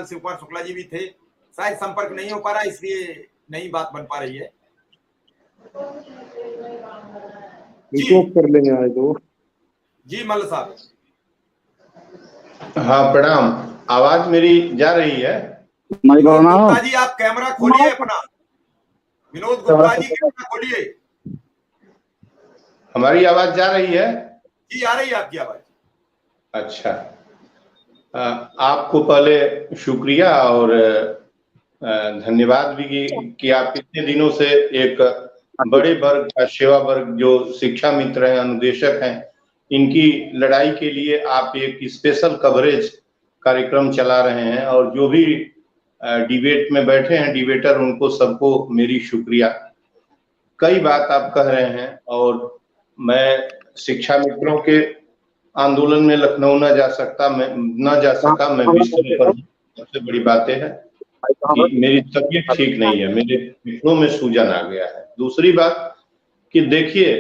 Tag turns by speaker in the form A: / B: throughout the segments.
A: कल शिव कुमार शुक्ला जी भी थे, शायद संपर्क नहीं हो पा रहा, इसलिए नहीं बात बन पा रही है।
B: जी कर लेंगे आए तो।
A: जी मल्ल साहब।
C: हाँ प्रणाम, आवाज मेरी जा रही है?
A: विनोद गुप्ता जी आप कैमरा खोलिए अपना, विनोद गुप्ता जी कैमरा खोलिए।
C: हमारी आवाज जा रही है?
A: जी आ रही है आपकी आवाज।
C: अच्छा, आपको पहले शुक्रिया और धन्यवाद भी कि आप इतने दिनों से एक बड़े वर्ग का सेवा वर्ग जो शिक्षा मित्र हैं, अनुदेशक हैं, इनकी लड़ाई के लिए आप एक स्पेशल कवरेज कार्यक्रम चला रहे हैं, और जो भी डिबेट में बैठे हैं डिबेटर, उनको सबको मेरी शुक्रिया। कई बात आप कह रहे हैं, और मैं शिक्षा मित्रों के आंदोलन में लखनऊ न जा सका, मैं विषय पर। सबसे बड़ी बातें है कि मेरी तबीयत ठीक नहीं है, मेरे फेफड़ों में सूजन आ गया है। दूसरी बात कि देखिए,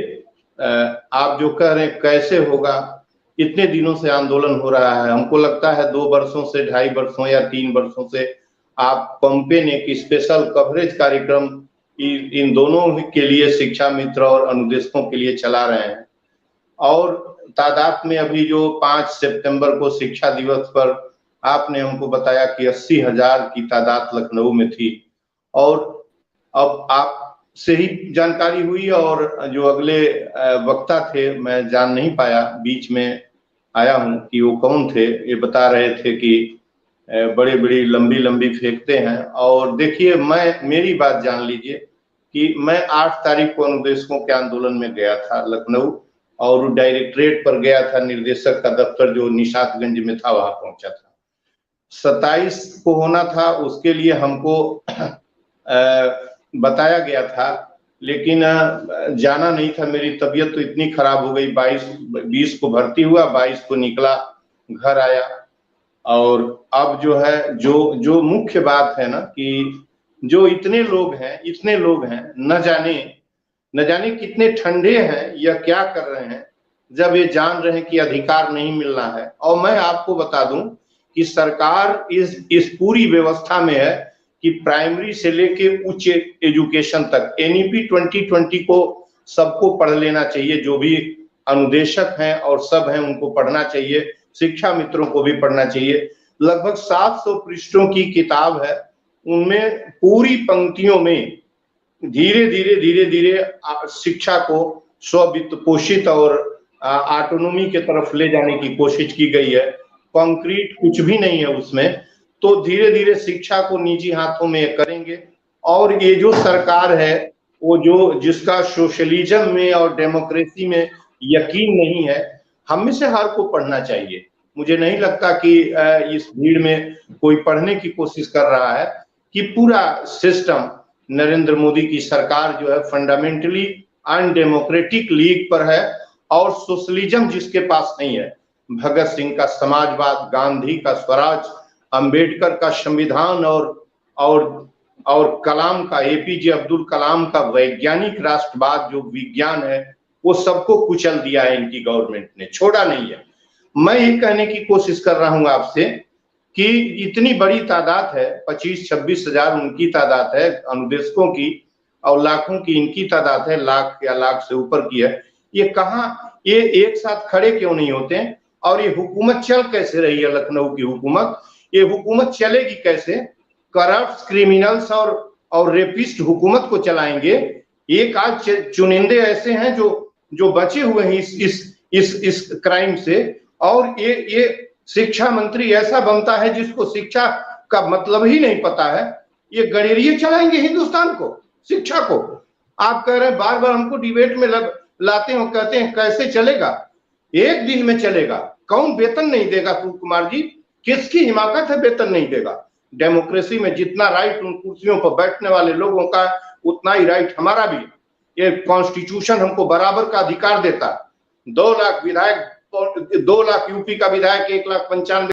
C: आप जो कह रहे हैं कैसे होगा, इतने दिनों से आंदोलन हो रहा है, हमको लगता है 2 वर्षों से, 2.5 वर्षों या 3 वर्षों से आप पंपे ने एक स्पेशल कवरेज कार्यक्रम इन दोनों के लिए, शिक्षा मित्र और अनुदेशकों के लिए चला रहे हैं। और तादाद में अभी जो 5 सितंबर को शिक्षा दिवस पर आपने हमको बताया कि 80,000 की तादाद लखनऊ में थी, और अब आप से ही जानकारी हुई, और जो अगले वक्ता थे मैं जान नहीं पाया, बीच में आया हूं कि वो कौन थे। ये बता रहे थे कि बड़ी बड़ी लंबी लंबी फेंकते हैं। और देखिए, मेरी बात जान लीजिए कि मैं 8 तारीख को अनुदेशकों के आंदोलन में गया था लखनऊ, और डायरेक्टरेट पर गया था, निर्देशक का दफ्तर जो निशातगंज में था वहां पहुंचा था। 27 को होना था, उसके लिए हमको बताया गया था, लेकिन जाना नहीं था। मेरी तबीयत तो इतनी खराब हो गई, 20 को भर्ती हुआ, 22 को निकला, घर आया। और अब जो है, जो मुख्य बात है ना, कि जो इतने लोग हैं, न जाने कितने ठंडे हैं या क्या कर रहे हैं, जब ये जान रहे हैं कि अधिकार नहीं मिलना है। और मैं आपको बता दूं कि सरकार इस पूरी व्यवस्था में है कि प्राइमरी से लेके उच्च एजुकेशन तक एनईपी 2020 को सबको पढ़ लेना चाहिए, जो भी अनुदेशक हैं और सब हैं उनको पढ़ना चाहिए, शिक्षा मित्रों को भी पढ़ना चाहिए। लगभग 700 पृष्ठों की किताब है, उनमें पूरी पंक्तियों में धीरे धीरे शिक्षा को स्ववित्त पोषित और ऑटोनॉमी के तरफ ले जाने की कोशिश की गई है। कंक्रीट कुछ भी नहीं है उसमें। तो धीरे धीरे शिक्षा को निजी हाथों में करेंगे। और ये जो सरकार है, वो जिसका सोशलिज्म में और डेमोक्रेसी में यकीन नहीं है, हम में से हर को पढ़ना चाहिए। मुझे नहीं लगता कि इस भीड़ में कोई पढ़ने की कोशिश कर रहा है कि पूरा सिस्टम नरेंद्र मोदी की सरकार जो है फंडामेंटली अनडेमोक्रेटिक लीग पर है, और सोशलिज्म जिसके पास नहीं है, भगत सिंह का समाजवाद, गांधी का स्वराज, अंबेडकर का संविधान और कलाम का, एपीजे अब्दुल कलाम का वैज्ञानिक राष्ट्रवाद जो विज्ञान है, वो सबको कुचल दिया है इनकी गवर्नमेंट ने, छोड़ा नहीं है। मैं ये कहने की कोशिश कर रहा हूं आपसे कि इतनी बड़ी तादाद है, 25-26 हजार उनकी तादाद है अनुदेशकों की, और लाखों की इनकी तादाद है, लाख या लाख से ऊपर की है। ये एक साथ खड़े क्यों नहीं होते? और ये हुकूमत चल कैसे रही है? लखनऊ की हुकूमत, ये हुकूमत चलेगी कैसे? करप्ट, क्रिमिनल्स और रेपिस्ट हुकूमत को चलाएंगे। एक आज चुनिंदे ऐसे हैं जो बचे हुए हैं इस क्राइम से, और ये शिक्षा मंत्री ऐसा बनता है जिसको शिक्षा का मतलब ही नहीं पता है। ये गणेरिये चलाएंगे हिंदुस्तान को, शिक्षा को। आप कह रहे हैं, बार बार हमको डिबेट में लाते हो, कहते हैं कैसे चलेगा? एक दिन में चलेगा। कौन वेतन नहीं देगा? कुमार जी, किसकी हिमाकत है वेतन नहीं देगा? डेमोक्रेसी में जितना राइट उन कुर्सियों पर बैठने वाले लोगों का, उतना ही राइट हमारा भी। ये कॉन्स्टिट्यूशन हमको बराबर का अधिकार देता। 2 लाख विधायक, 2 लाख यूपी का विधायक, 1,95,000